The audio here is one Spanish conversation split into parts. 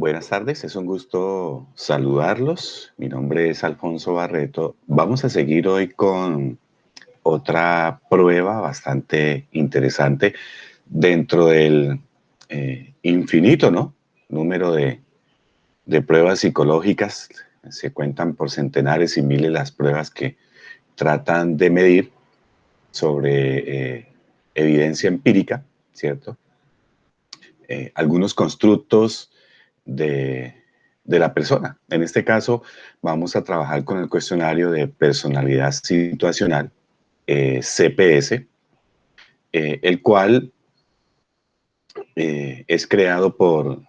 Buenas tardes, es un gusto saludarlos. Mi nombre es Alfonso Barreto. Vamos a seguir hoy con otra prueba bastante interesante dentro del infinito, ¿no? Número de pruebas psicológicas. Se cuentan por centenares y miles las pruebas que tratan de medir sobre evidencia empírica, ¿cierto? Algunos constructos de, de la persona. En este caso, vamos a trabajar con el cuestionario de personalidad situacional, CPS, el cual es creado por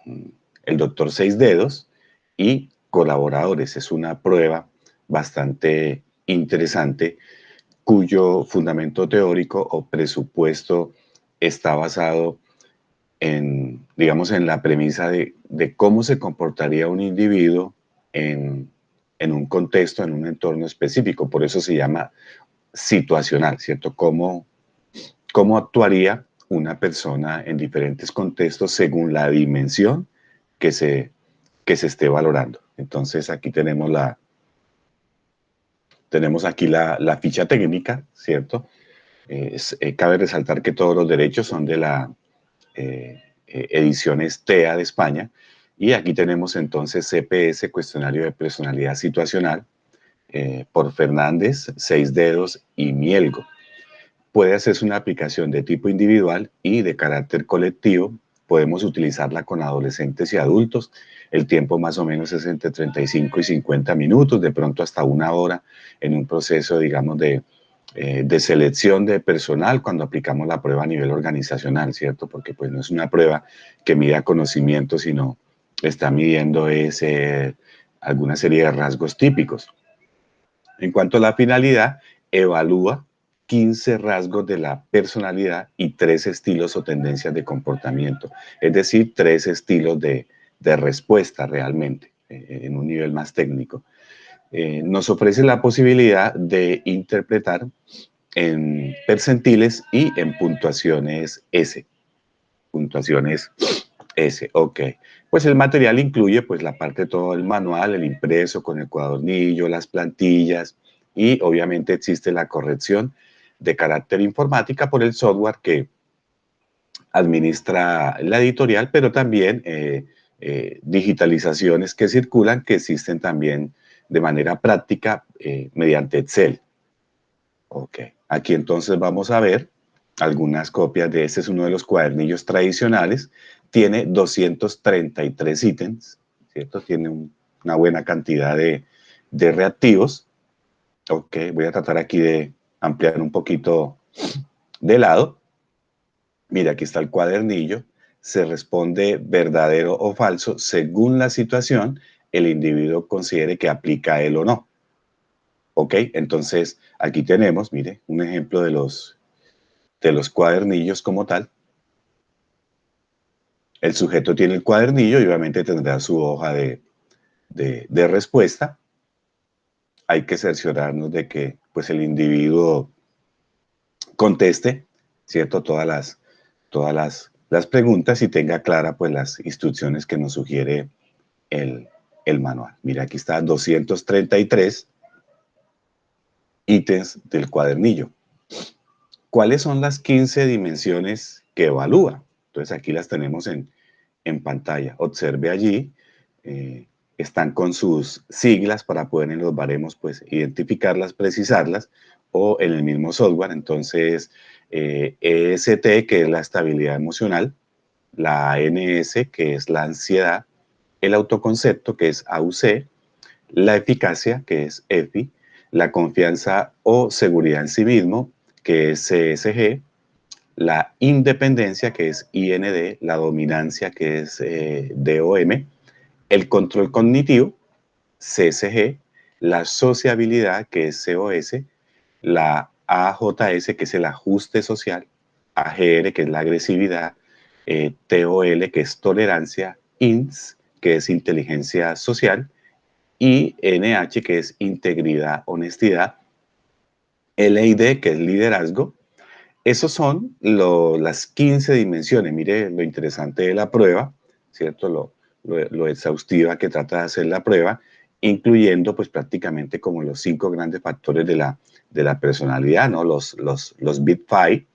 el doctor Seis Dedos y colaboradores. Es una prueba bastante interesante cuyo fundamento teórico o presupuesto está basado en, digamos, en la premisa de cómo se comportaría un individuo en un contexto, en un entorno específico. Por eso se llama situacional, ¿cierto? Cómo actuaría una persona en diferentes contextos según la dimensión que se, que se esté valorando. Entonces aquí tenemos aquí la ficha técnica, ¿cierto? Cabe resaltar que todos los derechos son de la ediciones TEA de España. Y aquí tenemos entonces CPS, Cuestionario de Personalidad Situacional, por Fernández, Seis Dedos y Mielgo. Puede hacerse una aplicación de tipo individual y de carácter colectivo. Podemos utilizarla con adolescentes y adultos. El tiempo más o menos es entre 35 y 50 minutos, de pronto hasta una hora en un proceso, digamos, de selección de personal cuando aplicamos la prueba a nivel organizacional, ¿cierto? Porque pues no es una prueba que mida conocimiento, sino está midiendo alguna serie de rasgos típicos. En cuanto a la finalidad, evalúa 15 rasgos de la personalidad y 3 estilos o tendencias de comportamiento, es decir, 3 estilos de respuesta realmente, en un nivel más técnico. Nos ofrece la posibilidad de interpretar en percentiles y en puntuaciones S. Puntuaciones S, ok. Pues el material incluye pues la parte todo el manual, el impreso con el cuadernillo, las plantillas y obviamente existe la corrección de carácter informática por el software que administra la editorial, pero también digitalizaciones que circulan que existen también de manera práctica mediante Excel. Ok, aquí entonces vamos a ver algunas copias de este, es uno de los cuadernillos tradicionales, tiene 233 ítems, ¿cierto? Tiene una buena cantidad de reactivos. Ok, voy a tratar aquí de ampliar un poquito de lado. Mira, aquí está el cuadernillo, se responde verdadero o falso según la situación, el individuo considere que aplica a él o no. Ok, entonces aquí tenemos, mire, un ejemplo de los cuadernillos como tal. El sujeto tiene el cuadernillo y obviamente tendrá su hoja de respuesta. Hay que cerciorarnos de que pues, el individuo conteste, ¿cierto? Las preguntas y tenga clara pues, las instrucciones que nos sugiere el, el manual. Mira, aquí está 233 ítems del cuadernillo. ¿Cuáles son las 15 dimensiones que evalúa? Entonces aquí las tenemos en pantalla. Observe allí, están con sus siglas para poder en los baremos pues identificarlas, precisarlas, o en el mismo software. Entonces, EST, que es la estabilidad emocional, la ANS, que es la ansiedad, el autoconcepto, que es AUC, la eficacia, que es EFI, la confianza o seguridad en sí mismo, que es CSG, la independencia, que es IND, la dominancia, que es DOM, el control cognitivo, CSG, la sociabilidad, que es COS, la AJS, que es el ajuste social, AGR, que es la agresividad, TOL, que es tolerancia, INS, que es inteligencia social, y NH, que es integridad, honestidad, LID, que es liderazgo. Esos son las 15 dimensiones. Mire lo interesante de la prueba, ¿cierto? lo exhaustiva que trata de hacer la prueba, incluyendo pues prácticamente como los 5 grandes factores de la personalidad, ¿no? Los Big Five.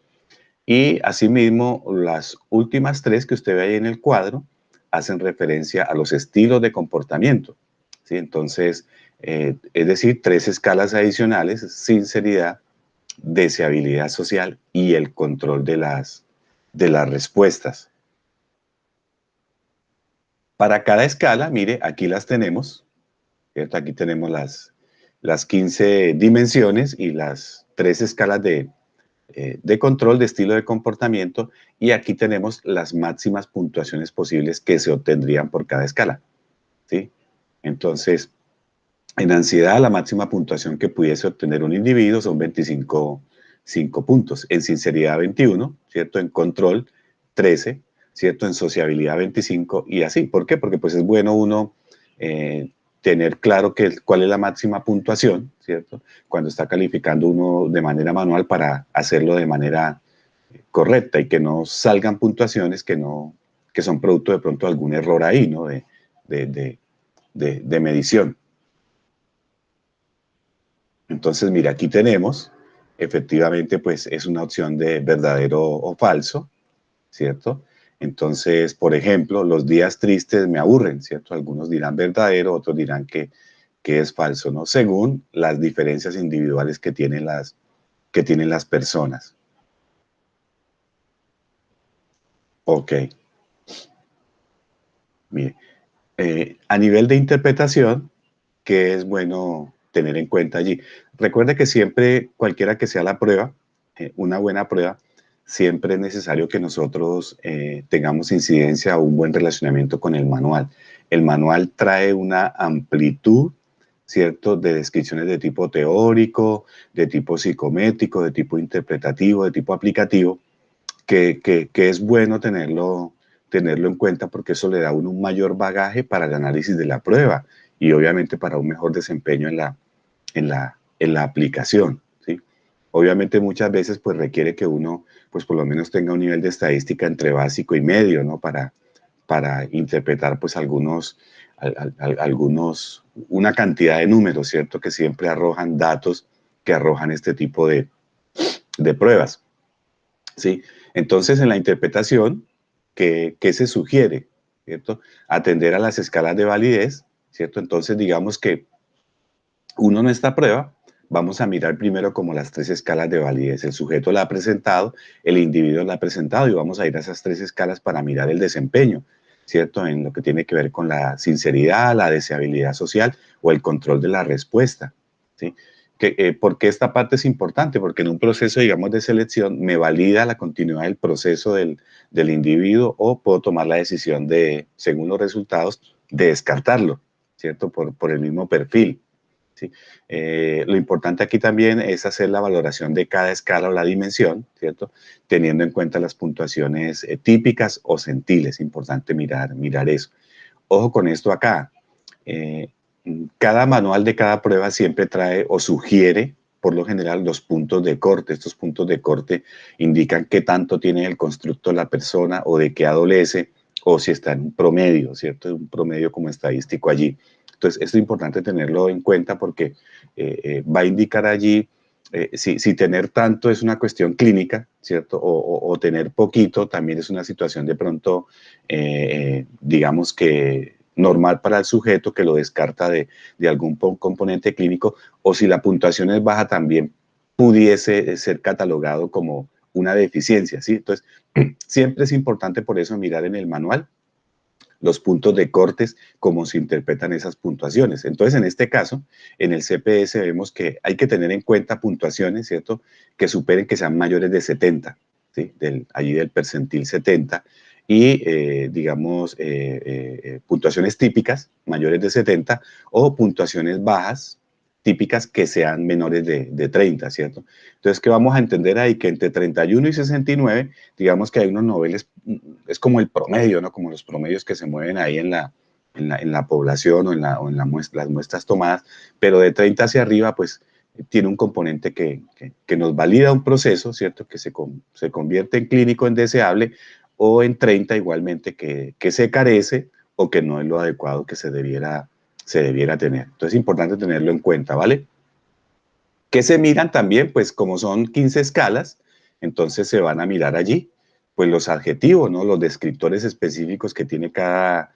Y asimismo, las últimas 3 que usted ve ahí en el cuadro hacen referencia a los estilos de comportamiento, ¿sí? Entonces, es decir, 3 escalas adicionales: sinceridad, deseabilidad social y el control de las respuestas. Para cada escala, mire, aquí las tenemos, ¿cierto? Aquí tenemos las 15 dimensiones y las 3 escalas de control de estilo de comportamiento, y aquí tenemos las máximas puntuaciones posibles que se obtendrían por cada escala, ¿sí? Entonces, en ansiedad, la máxima puntuación que pudiese obtener un individuo son 25 puntos. En sinceridad, 21, ¿cierto? En control, 13, ¿cierto? En sociabilidad, 25, y así. ¿Por qué? Porque pues es bueno uno tener claro cuál es la máxima puntuación, ¿cierto? Cuando está calificando uno de manera manual, para hacerlo de manera correcta y que no salgan puntuaciones que son producto de pronto de algún error ahí, ¿no? De medición. Entonces, mira, aquí tenemos, efectivamente, pues es una opción de verdadero o falso, ¿cierto? Entonces, por ejemplo, los días tristes me aburren, ¿cierto? Algunos dirán verdadero, otros dirán que es falso, ¿no? Según las diferencias individuales que tienen las personas. Ok, mire. A nivel de interpretación, ¿qué es bueno tener en cuenta allí? Recuerde que siempre, cualquiera que sea la prueba, una buena prueba, siempre es necesario que nosotros tengamos incidencia o un buen relacionamiento con el manual. El manual trae una amplitud, ¿cierto?, de descripciones de tipo teórico, de tipo psicométrico, de tipo interpretativo, de tipo aplicativo, que es bueno tenerlo en cuenta, porque eso le da a uno un mayor bagaje para el análisis de la prueba y obviamente para un mejor desempeño en la aplicación, ¿sí? Obviamente muchas veces pues requiere que uno pues por lo menos tenga un nivel de estadística entre básico y medio, ¿no? Para interpretar pues una cantidad de números, ¿cierto? Que siempre arrojan datos que arrojan este tipo de pruebas, ¿sí? Entonces, en la interpretación, ¿qué se sugiere? ¿Cierto? Atender a las escalas de validez, ¿cierto? Entonces, digamos que uno en esta prueba, vamos a mirar primero como las 3 escalas de validez. El sujeto la ha presentado, el individuo la ha presentado, y vamos a ir a esas 3 escalas para mirar el desempeño, ¿cierto? En lo que tiene que ver con la sinceridad, la deseabilidad social o el control de la respuesta, ¿sí? ¿Por qué esta parte es importante? Porque en un proceso, digamos, de selección, me valida la continuidad del proceso del individuo, o puedo tomar la decisión de, según los resultados, de descartarlo, ¿cierto? Por el mismo perfil, ¿sí? Lo importante aquí también es hacer la valoración de cada escala o la dimensión, ¿cierto? Teniendo en cuenta las puntuaciones típicas o centiles. Importante mirar eso. Ojo con esto acá. Eh, Cada manual de cada prueba siempre trae o sugiere, por lo general, los puntos de corte. Estos puntos de corte indican qué tanto tiene el constructo la persona, o de qué adolece, o si está en un promedio, ¿cierto? Un promedio como estadístico allí. Entonces, esto es importante tenerlo en cuenta, porque va a indicar allí si tener tanto es una cuestión clínica, ¿cierto? O tener poquito también es una situación de pronto, digamos que normal para el sujeto, que lo descarta de algún componente clínico, o si la puntuación es baja, también pudiese ser catalogado como una deficiencia, ¿sí? Entonces, siempre es importante por eso mirar en el manual los puntos de cortes, cómo se interpretan esas puntuaciones. Entonces, en este caso, en el CPS vemos que hay que tener en cuenta puntuaciones, ¿cierto?, que superen, que sean mayores de 70, ¿sí? Allí del percentil 70, y, digamos, puntuaciones típicas mayores de 70, o puntuaciones bajas típicas que sean menores de 30, ¿cierto? Entonces, ¿qué vamos a entender ahí? Que entre 31 y 69, digamos que hay unos niveles, es como el promedio, ¿no? Como los promedios que se mueven ahí en la población, o en las muestras tomadas, pero de 30 hacia arriba, pues tiene un componente que nos valida un proceso, ¿cierto? Que se convierte en clínico, en deseable, o en 30 igualmente, que se carece o que no es lo adecuado que se debiera tener. Entonces es importante tenerlo en cuenta, ¿vale? ¿Qué se miran también? Pues como son 15 escalas, entonces se van a mirar allí, pues los adjetivos, ¿no? Los descriptores específicos que tiene cada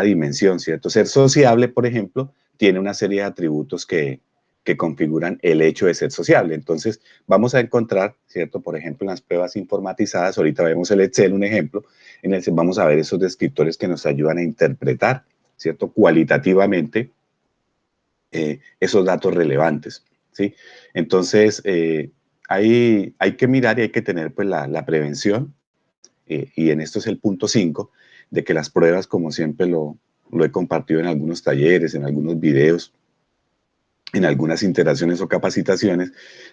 dimensión, ¿cierto? Ser sociable, por ejemplo, tiene una serie de atributos que configuran el hecho de ser sociable. Entonces, vamos a encontrar, ¿cierto? Por ejemplo, en las pruebas informatizadas, ahorita vemos el Excel, un ejemplo, en el que vamos a ver esos descriptores que nos ayudan a interpretar, ¿cierto? Cualitativamente esos datos relevantes, ¿sí? Entonces, hay que mirar y hay que tener pues la prevención, y en esto es el punto 5, de que las pruebas, como siempre lo he compartido en algunos talleres, en algunos videos, en algunas interacciones o capacitaciones,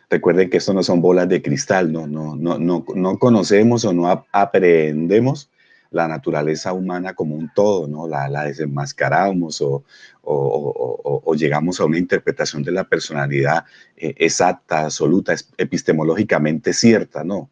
recuerden que esto no son bolas de cristal, no conocemos o no aprendemos la naturaleza humana como un todo, ¿no? La desenmascaramos o llegamos a una interpretación de la personalidad exacta, absoluta, epistemológicamente cierta, ¿no?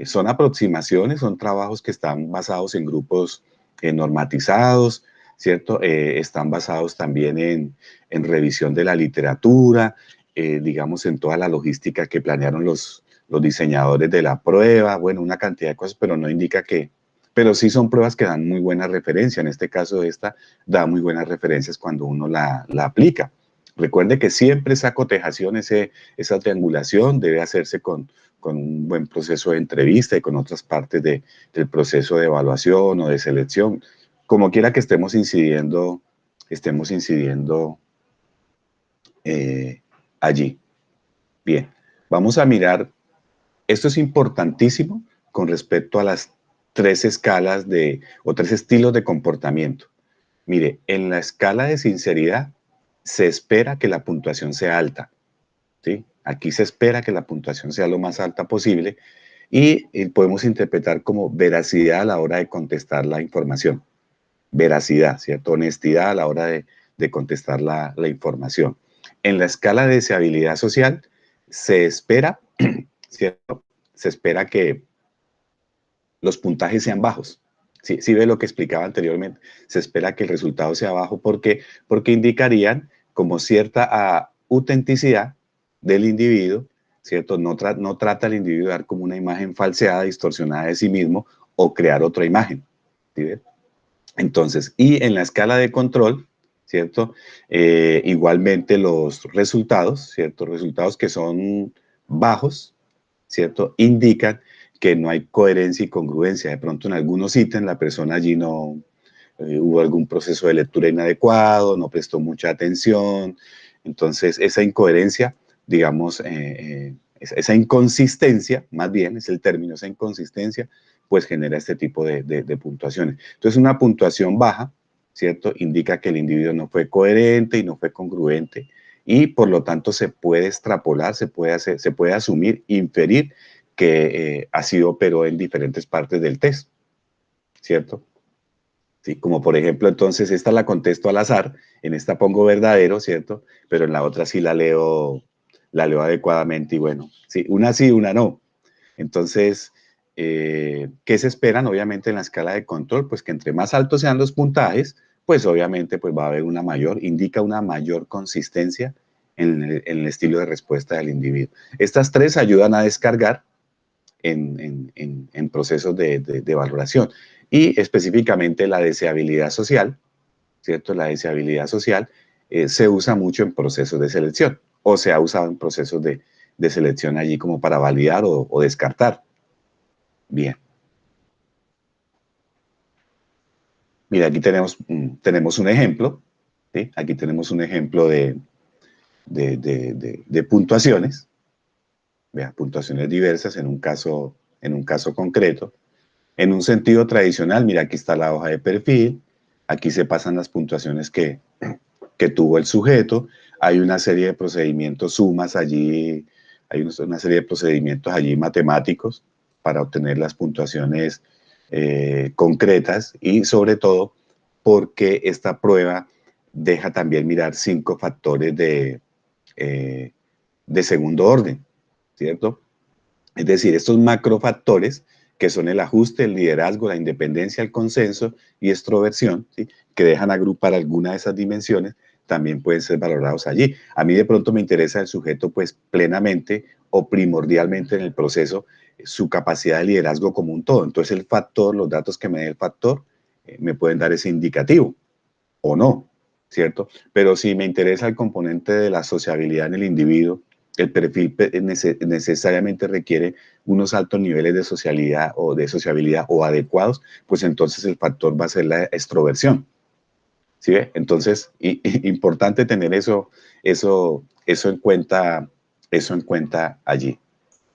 Son aproximaciones, son trabajos que están basados en grupos normatizados, ¿cierto? Están basados también en revisión de la literatura, digamos, en toda la logística que planearon los diseñadores de la prueba, bueno, una cantidad de cosas, pero no indica que, pero sí son pruebas que dan muy buena referencia. En este caso, esta da muy buenas referencias cuando uno la aplica. Recuerde que siempre esa cotejación, esa triangulación debe hacerse con un buen proceso de entrevista y con otras partes del proceso de evaluación o de selección. Como quiera que estemos incidiendo allí. Bien, vamos a mirar, esto es importantísimo con respecto a las tres escalas o tres estilos de comportamiento. Mire, en la escala de sinceridad se espera que la puntuación sea alta, ¿sí? Aquí se espera que la puntuación sea lo más alta posible y podemos interpretar como veracidad a la hora de contestar la información. Veracidad, ¿cierto? Honestidad a la hora de contestar la información. En la escala de deseabilidad social se espera, ¿cierto? Se espera que los puntajes sean bajos. Sí ve lo que explicaba anteriormente. Se espera que el resultado sea bajo porque indicarían como cierta autenticidad del individuo, ¿cierto? No trata al individuo de dar como una imagen falseada, distorsionada de sí mismo o crear otra imagen. ¿Sí ve? Entonces, y en la escala de control, ¿cierto? Igualmente los resultados, ¿cierto? Resultados que son bajos, ¿cierto? Indican que no hay coherencia y congruencia. De pronto en algunos ítems la persona allí no, hubo algún proceso de lectura inadecuado, no prestó mucha atención. Entonces, esa incoherencia, digamos, esa inconsistencia, más bien es el término, esa inconsistencia, pues genera este tipo de puntuaciones. Entonces, una puntuación baja, ¿cierto? Indica que el individuo no fue coherente y no fue congruente y por lo tanto se puede extrapolar, se puede asumir, inferir que así operó en diferentes partes del test, ¿cierto? Sí, como por ejemplo, entonces esta la contesto al azar, en esta pongo verdadero, ¿cierto? Pero en la otra sí la leo adecuadamente y bueno, sí, una no. Entonces, ¿qué se esperan? Obviamente en la escala de control, pues que entre más altos sean los puntajes, pues obviamente pues va a haber indica una mayor consistencia en el estilo de respuesta del individuo. Estas tres ayudan a descargar en procesos de valoración. Y específicamente la deseabilidad social, ¿cierto? La deseabilidad social se usa mucho en procesos de selección o se ha usado en procesos de selección allí como para validar o descartar. Bien. Mira, aquí tenemos un ejemplo, ¿sí? Aquí tenemos un ejemplo de puntuaciones, vea, puntuaciones diversas en un caso concreto. En un sentido tradicional, mira, aquí está la hoja de perfil, aquí se pasan las puntuaciones que tuvo el sujeto, hay una serie de procedimientos sumas allí, hay una serie de procedimientos allí matemáticos para obtener las puntuaciones concretas y sobre todo porque esta prueba deja también mirar 5 factores de segundo orden, ¿cierto? Es decir, estos macrofactores que son el ajuste, el liderazgo, la independencia, el consenso y extroversión, ¿sí? Que dejan agrupar alguna de esas dimensiones, también pueden ser valorados allí. A mí de pronto me interesa el sujeto pues plenamente o primordialmente en el proceso, su capacidad de liderazgo como un todo. Entonces el factor, los datos que me dé el factor, me pueden dar ese indicativo o no, ¿cierto? Pero si me interesa el componente de la sociabilidad en el individuo, el perfil necesariamente requiere unos altos niveles de sociabilidad o adecuados, pues entonces el factor va a ser la extroversión. ¿Sí ve? Entonces, importante tener eso en cuenta allí.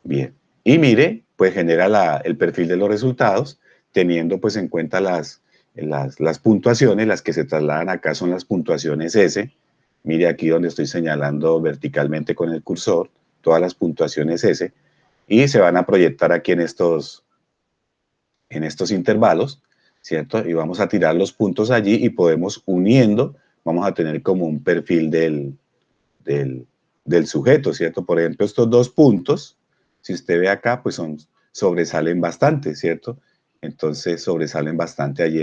Bien. Y mire, pues genera el perfil de los resultados, teniendo pues en cuenta las puntuaciones, las que se trasladan acá son las puntuaciones S. Mire aquí donde estoy señalando verticalmente con el cursor, todas las puntuaciones S, y se van a proyectar aquí en estos intervalos, ¿cierto? Y vamos a tirar los puntos allí y podemos uniendo, vamos a tener como un perfil del sujeto, ¿cierto? Por ejemplo, estos dos puntos, si usted ve acá, pues sobresalen bastante, ¿cierto? Entonces sobresalen bastante allí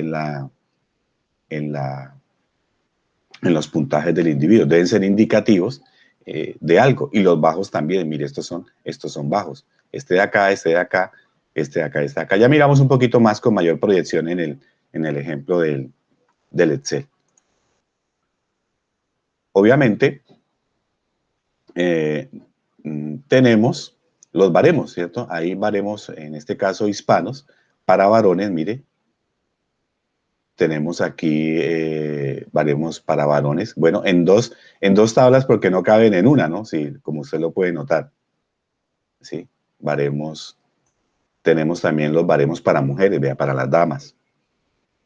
en los puntajes del individuo. Deben ser indicativos de algo. Y los bajos también, mire, estos son bajos. Este de acá, este de acá, este de acá, este de acá. Ya miramos un poquito más con mayor proyección en el ejemplo del Excel. Obviamente, tenemos los baremos, ¿cierto? Hay baremos, en este caso hispanos, para varones, mire. Tenemos aquí baremos para varones. Bueno, en dos tablas porque no caben en una, ¿no? Sí, como usted lo puede notar. Sí, baremos. Tenemos también los baremos para mujeres, vea, para las damas.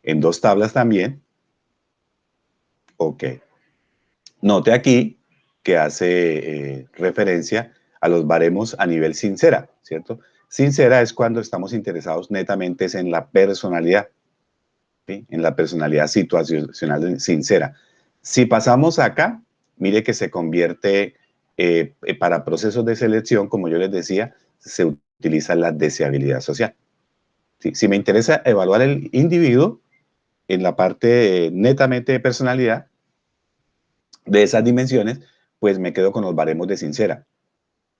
En dos tablas también. Ok. Note aquí que hace referencia a los baremos a nivel sincera, ¿cierto? Sincera es cuando estamos interesados netamente en la personalidad, ¿sí? En la personalidad situacional sincera. Si pasamos acá, mire que se convierte, para procesos de selección, como yo les decía, se utiliza la deseabilidad social. ¿Sí? Si me interesa evaluar el individuo en la parte netamente de personalidad, de esas dimensiones, pues me quedo con los baremos de sincera.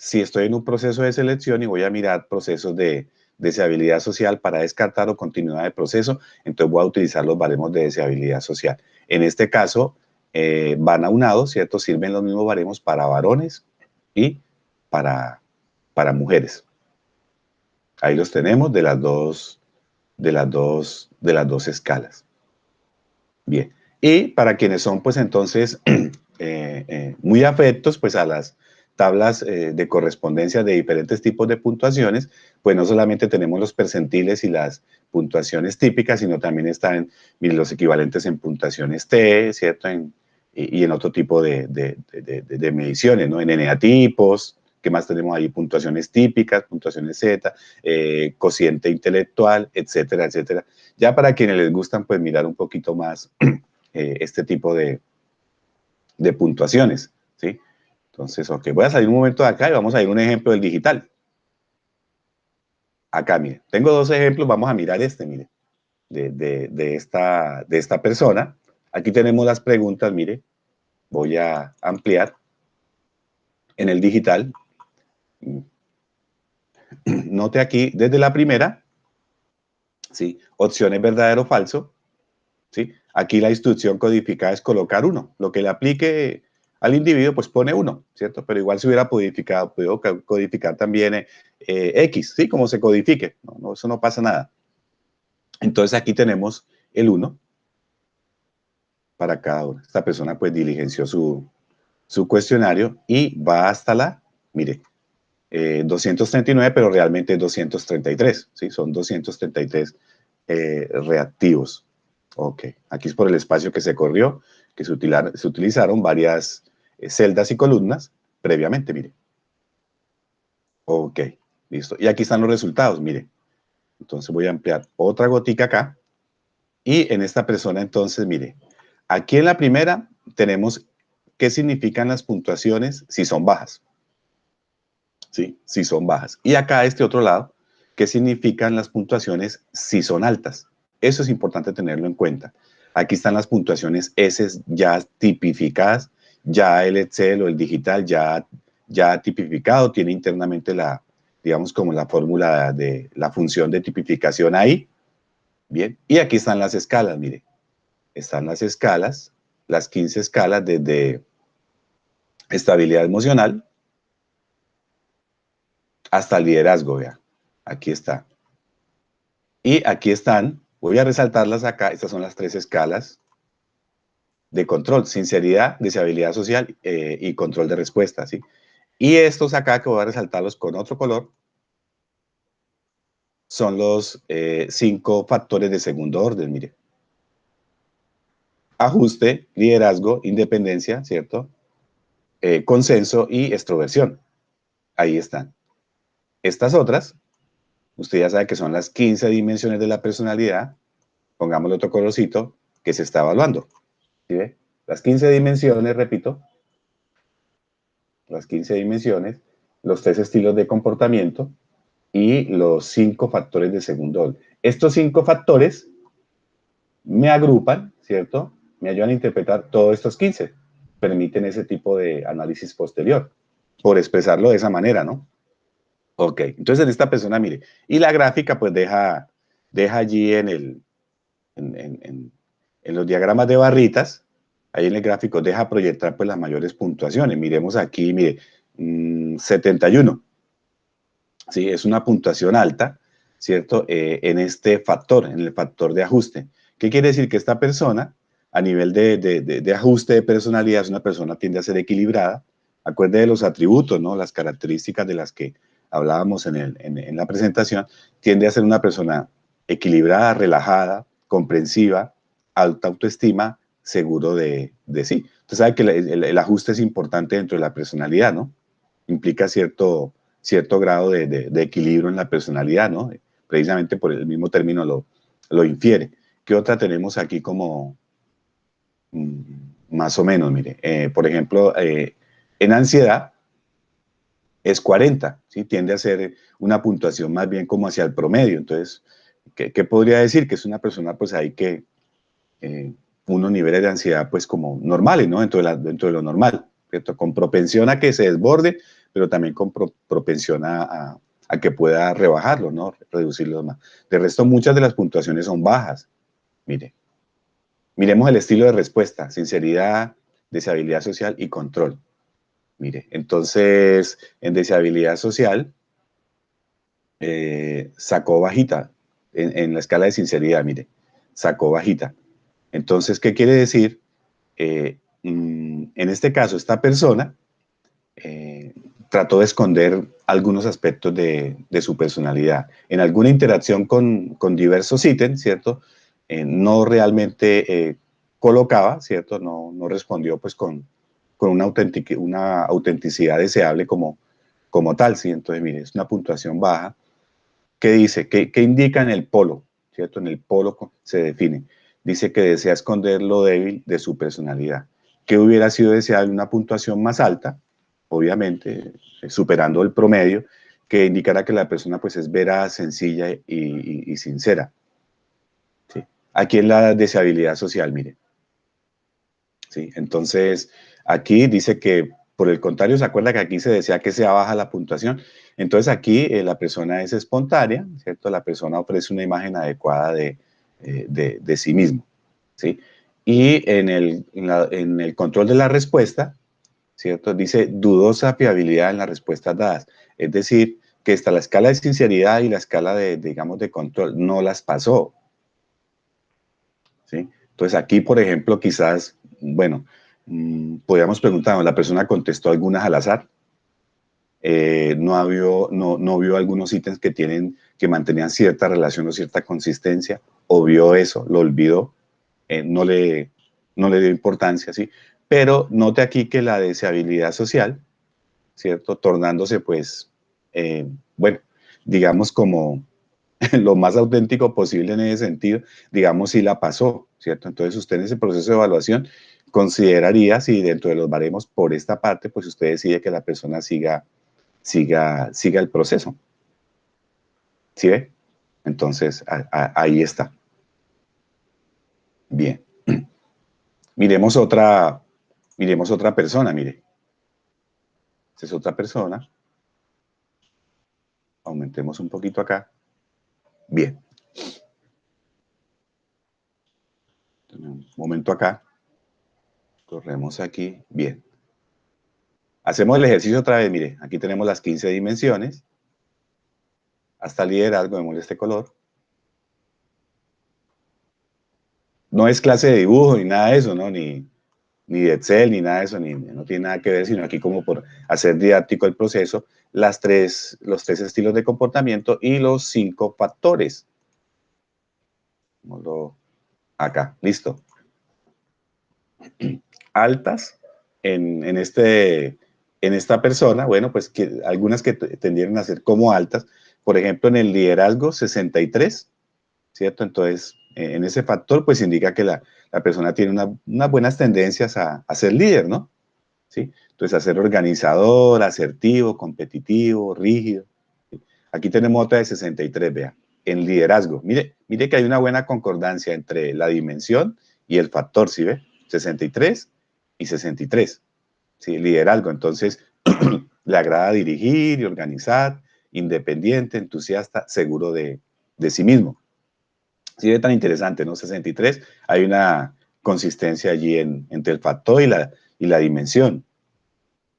Si estoy en un proceso de selección y voy a mirar procesos de deseabilidad social para descartar o continuidad de proceso, entonces voy a utilizar los baremos de deseabilidad social. En este caso, van aunados, ¿cierto? Sirven los mismos baremos para varones y para mujeres. Ahí los tenemos de las dos escalas. Bien. Y para quienes son, pues entonces, muy afectos, pues a las tablas de correspondencia de diferentes tipos de puntuaciones, pues no solamente tenemos los percentiles y las puntuaciones típicas, sino también están los equivalentes en puntuaciones T, ¿cierto? Y en otro tipo de mediciones, ¿no? En eneatipos, ¿qué más tenemos ahí? Puntuaciones típicas, puntuaciones Z, cociente intelectual, etcétera, etcétera. Ya para quienes les gustan, pues mirar un poquito más este tipo de puntuaciones, ¿sí? Entonces, ok, voy a salir un momento de acá y vamos a ir a un ejemplo del digital. Acá, mire, tengo dos ejemplos, vamos a mirar mire, de esta persona. Aquí tenemos las preguntas, mire, voy a ampliar en el digital. Note aquí, desde la primera, ¿sí? Opciones verdadero o falso, ¿sí? Aquí la instrucción codificada es colocar 1. Lo que le aplique al individuo, pues pone 1, ¿cierto? Pero igual se hubiera podido codificar también X, ¿sí? Como se codifique. No, eso no pasa nada. Entonces aquí tenemos el 1 para cada uno. Esta persona pues diligenció su cuestionario y va hasta mire, 239, pero realmente es 233, ¿sí? Son 233 reactivos. Ok, aquí es por el espacio que se corrió, que se utilizaron varias celdas y columnas previamente, mire. Ok, listo. Y aquí están los resultados, mire. Entonces voy a ampliar otra gotica acá. Y en esta persona, entonces, mire, aquí en la primera tenemos qué significan las puntuaciones si son bajas. ¿Sí? Si son bajas. Y acá, a este otro lado, qué significan las puntuaciones si son altas. Eso es importante tenerlo en cuenta. Aquí están las puntuaciones S ya tipificadas, ya el Excel o el digital ya tipificado, tiene internamente la, digamos, como la fórmula de la función de tipificación ahí. Bien, y aquí están las escalas, mire. Están las escalas, las 15 escalas desde estabilidad emocional hasta liderazgo, vea. Aquí está. Y aquí están, voy a resaltarlas acá, estas son las 3 escalas de control: sinceridad, deseabilidad social y control de respuesta, ¿sí? Y estos acá, que voy a resaltarlos con otro color, son los 5 factores de segundo orden, mire. Ajuste, liderazgo, independencia, ¿cierto? Consenso y extroversión. Ahí están. Estas otras, usted ya sabe que son las 15 dimensiones de la personalidad, pongámosle otro colorcito, que se está evaluando. ¿Sí ve? Las 15 dimensiones, repito, las 15 dimensiones, los 3 estilos de comportamiento y los 5 factores de segundo orden. Estos 5 factores me agrupan, ¿cierto? Me ayudan a interpretar todos estos 15. Permiten ese tipo de análisis posterior, por expresarlo de esa manera, ¿no? Ok, entonces en esta persona, mire, y la gráfica pues deja allí en los diagramas de barritas, ahí en el gráfico deja proyectar pues las mayores puntuaciones. Miremos aquí, mire, 71. Sí, es una puntuación alta, ¿cierto? En este factor, en el factor de ajuste. ¿Qué quiere decir? Que esta persona, a nivel de ajuste de personalidad, es una persona que tiende a ser equilibrada. Acuerde de los atributos, ¿no? Las características de las que hablábamos en la presentación. Tiende a ser una persona equilibrada, relajada, comprensiva, alta autoestima, seguro de sí. Usted sabe que el ajuste es importante dentro de la personalidad, ¿no? Implica cierto grado de equilibrio en la personalidad, ¿no? Precisamente por el mismo término lo infiere. ¿Qué otra tenemos aquí como más o menos? Mire, por ejemplo, en ansiedad es 40, ¿sí? Tiende a ser una puntuación más bien como hacia el promedio. Entonces, ¿qué podría decir? Que es una persona pues ahí que unos niveles de ansiedad pues como normales, ¿no? Dentro de lo normal, ¿cierto? Con propensión a que se desborde, pero también con propensión a que pueda rebajarlo, ¿no? Reducirlo más. De resto, muchas de las puntuaciones son bajas. Mire, miremos el estilo de respuesta: sinceridad, deseabilidad social y control. Mire, entonces, en deseabilidad social, sacó bajita. En la escala de sinceridad, mire, sacó bajita. Entonces, ¿qué quiere decir? En este caso, esta persona trató de esconder algunos aspectos de su personalidad. En alguna interacción con diversos ítems, ¿cierto? No realmente colocaba, ¿cierto? No respondió pues con una autenticidad deseable como tal, ¿sí? Entonces, mire, es una puntuación baja. ¿Qué dice? ¿Qué indica en el polo? ¿Cierto? En el polo se define. Dice que desea esconder lo débil de su personalidad. ¿Qué hubiera sido deseable? Una puntuación más alta, obviamente, superando el promedio, que indicará que la persona pues es veraz, sencilla y sincera. ¿Sí? Aquí en la deseabilidad social, mire. ¿Sí? Entonces, aquí dice que, por el contrario, se acuerda que aquí se desea que sea baja la puntuación. Entonces, aquí la persona es espontánea, ¿cierto? La persona ofrece una imagen adecuada de sí mismo, ¿sí? Y en el control de la respuesta, ¿cierto? Dice dudosa fiabilidad en las respuestas dadas. Es decir, que está la escala de sinceridad y la escala digamos, de control, no las pasó, ¿sí? Entonces aquí, por ejemplo, quizás, bueno, podríamos preguntarnos, ¿la persona contestó algunas al azar? No vio algunos ítems que mantenían cierta relación o cierta consistencia, o vio eso, lo olvidó, no le dio importancia, ¿sí? Pero note aquí que la deseabilidad social, ¿cierto? Tornándose, pues, bueno, digamos como lo más auténtico posible en ese sentido, digamos, si la pasó, ¿cierto? Entonces usted en ese proceso de evaluación consideraría si dentro de los baremos por esta parte, pues usted decide que la persona siga el proceso. ¿Sí ve? Entonces, ahí está. Bien. Miremos otra persona, mire. Esta es otra persona. Aumentemos un poquito acá. Bien. Un momento acá. Corremos aquí. Bien. Hacemos el ejercicio otra vez, mire. Aquí tenemos las 15 dimensiones. Hasta liderazgo, vemos este color. No es clase de dibujo ni nada de eso, ¿no? Ni de Excel, ni nada de eso, no tiene nada que ver, sino aquí como por hacer didáctico el proceso, los tres estilos de comportamiento y los 5 factores. Acá, listo. Altas en esta persona, bueno, pues algunas que tendieron a ser como altas, por ejemplo, en el liderazgo 63, ¿cierto? Entonces, en ese factor, pues indica que la persona tiene unas buenas tendencias a ser líder, ¿no? ¿Sí? Entonces, a ser organizador, asertivo, competitivo, rígido. ¿Sí? Aquí tenemos otra de 63, vea, en liderazgo. Mire que hay una buena concordancia entre la dimensión y el factor, ¿sí ve? 63 y 63, ¿sí? Liderazgo. Entonces, le agrada dirigir y organizar, independiente, entusiasta, seguro de sí mismo. Sí, es tan interesante, ¿no? 63, hay una consistencia allí entre el factor y la dimensión.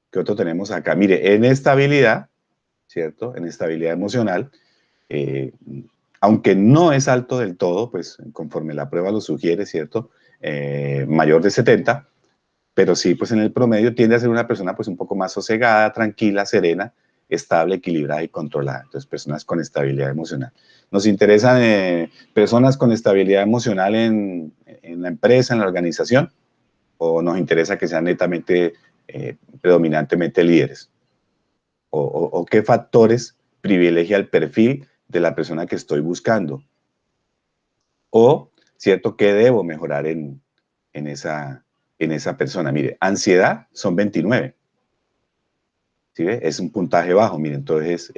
¿Qué otro tenemos acá? Mire, en estabilidad, ¿cierto? En estabilidad emocional, eh, aunque no es alto del todo, pues conforme la prueba lo sugiere, ¿cierto? Mayor de 70, pero sí, pues en el promedio tiende a ser una persona pues un poco más sosegada, tranquila, serena, estable, equilibrada y controlada. Entonces, personas con estabilidad emocional. Nos interesan personas con estabilidad emocional en la empresa, en la organización, o nos interesa que sean netamente, predominantemente líderes. O qué factores privilegia el perfil de la persona que estoy buscando. O, ¿cierto?, qué debo mejorar en esa persona. Mire, ansiedad son 29. ¿Sí ve? Es un puntaje bajo. Mire, entonces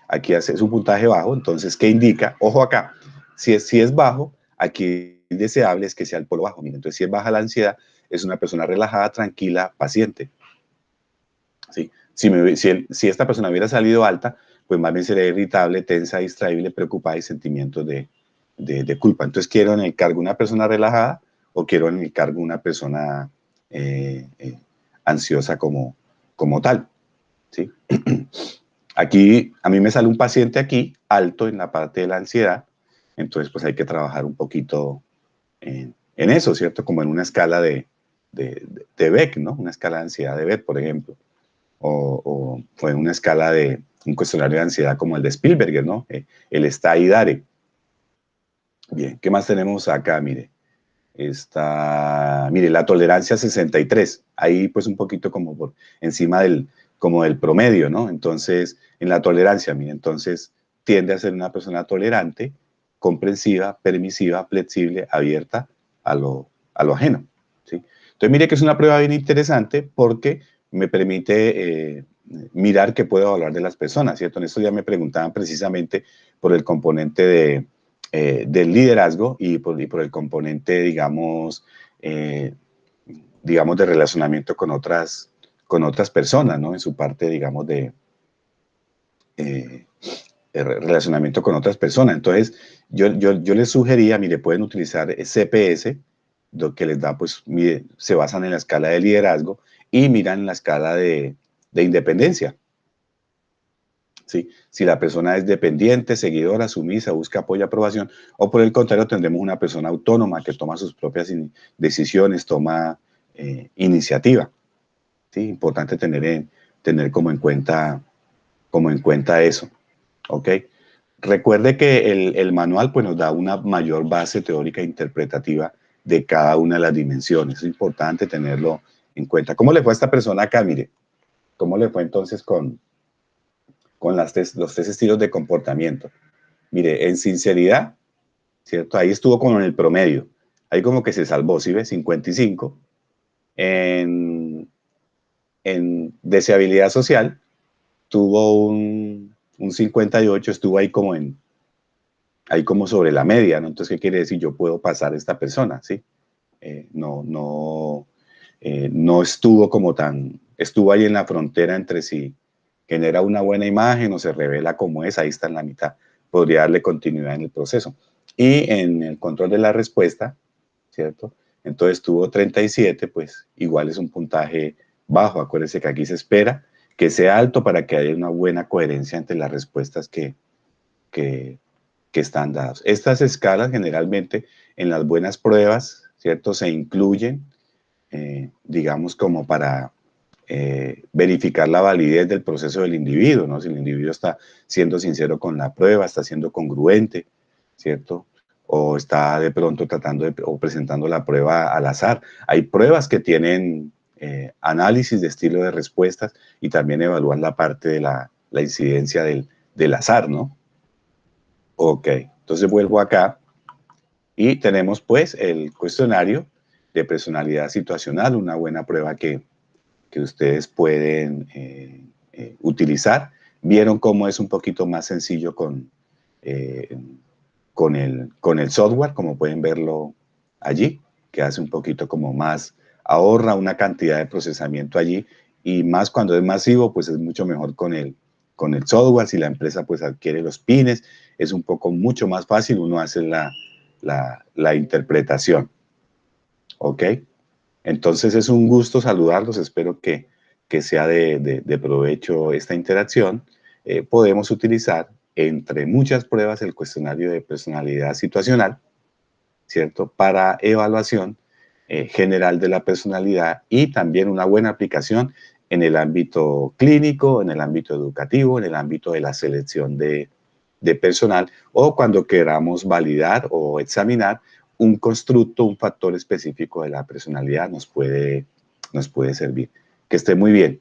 aquí es un puntaje bajo. Entonces, ¿qué indica? Ojo acá. Si es bajo, aquí deseable es que sea el polo bajo. Mire, entonces si es baja la ansiedad, es una persona relajada, tranquila, paciente. ¿Sí? Si esta persona hubiera salido alta, pues más bien sería irritable, tensa, distraíble, preocupada y sentimientos de culpa. Entonces, ¿quiero en el cargo una persona relajada o quiero en el cargo una persona ansiosa como tal? ¿Sí? Aquí, a mí me sale un paciente aquí, alto en la parte de la ansiedad, entonces pues hay que trabajar un poquito en eso, ¿cierto? Como en una escala de Beck, ¿no? Una escala de ansiedad de Beck, por ejemplo. O fue una escala de un cuestionario de ansiedad como el de Spielberger, ¿no? El está y dare. Bien, ¿qué más tenemos acá? Mire, mire, la tolerancia 63, ahí pues un poquito como por encima como del promedio, ¿no? Entonces, en la tolerancia, mire, entonces tiende a ser una persona tolerante, comprensiva, permisiva, flexible, abierta a lo ajeno, ¿sí? Entonces, mire que es una prueba bien interesante porque me permite mirar qué puedo hablar de las personas, ¿cierto? En esto ya me preguntaban precisamente por el componente del liderazgo y por el componente, digamos, de relacionamiento con otras personas, ¿no? En su parte, digamos, de relacionamiento con otras personas. Entonces, yo les sugería, mire, pueden utilizar CPS, lo que les da, pues, mire, se basan en la escala de liderazgo y miran en la escala de independencia. ¿Sí? Si la persona es dependiente, seguidora, sumisa, busca apoyo, aprobación, o por el contrario, tendremos una persona autónoma que toma sus propias decisiones, toma iniciativa. ¿Sí? Importante tener como en cuenta eso. ¿Ok? Recuerde que el manual pues, nos da una mayor base teórica e interpretativa de cada una de las dimensiones. Es importante tenerlo en cuenta. ¿Cómo le fue a esta persona acá? Mire, ¿cómo le fue entonces con los tres estilos de comportamiento? Mire, en sinceridad, ¿cierto? Ahí estuvo como en el promedio. Ahí como que se salvó, ¿sí ve? 55. En deseabilidad social tuvo un 58, estuvo ahí como en ahí como sobre la media, ¿no? Entonces, ¿qué quiere decir? Yo puedo pasar a esta persona, ¿sí? No estuvo como tan, estuvo ahí en la frontera entre si genera una buena imagen o se revela como es, ahí está en la mitad, podría darle continuidad en el proceso. Y en el control de la respuesta, ¿cierto? Entonces tuvo 37, pues igual es un puntaje bajo, acuérdense que aquí se espera que sea alto para que haya una buena coherencia entre las respuestas que, que están dadas. Estas escalas generalmente en las buenas pruebas, ¿cierto? Se incluyen, digamos, como para verificar la validez del proceso del individuo, ¿no? Si el individuo está siendo sincero con la prueba, está siendo congruente, ¿cierto? O está de pronto tratando o presentando la prueba al azar. Hay pruebas que tienen análisis de estilo de respuestas y también evalúan la parte de la incidencia del azar, ¿no? Ok, entonces vuelvo acá y tenemos pues el cuestionario de personalidad situacional, una buena prueba que ustedes pueden utilizar. Vieron cómo es un poquito más sencillo eh, con el software, como pueden verlo allí, que hace un poquito como más, ahorra una cantidad de procesamiento allí y más cuando es masivo, pues es mucho mejor con el software. Si la empresa pues adquiere los pines, es un poco mucho más fácil, uno hace la interpretación. ¿Ok? Entonces es un gusto saludarlos, espero que sea de provecho esta interacción. Podemos utilizar entre muchas pruebas el cuestionario de personalidad situacional, ¿cierto? Para evaluación general de la personalidad y también una buena aplicación en el ámbito clínico, en el ámbito educativo, en el ámbito de la selección de personal o cuando queramos validar o examinar un constructo, un factor específico de la personalidad nos puede servir. Que esté muy bien.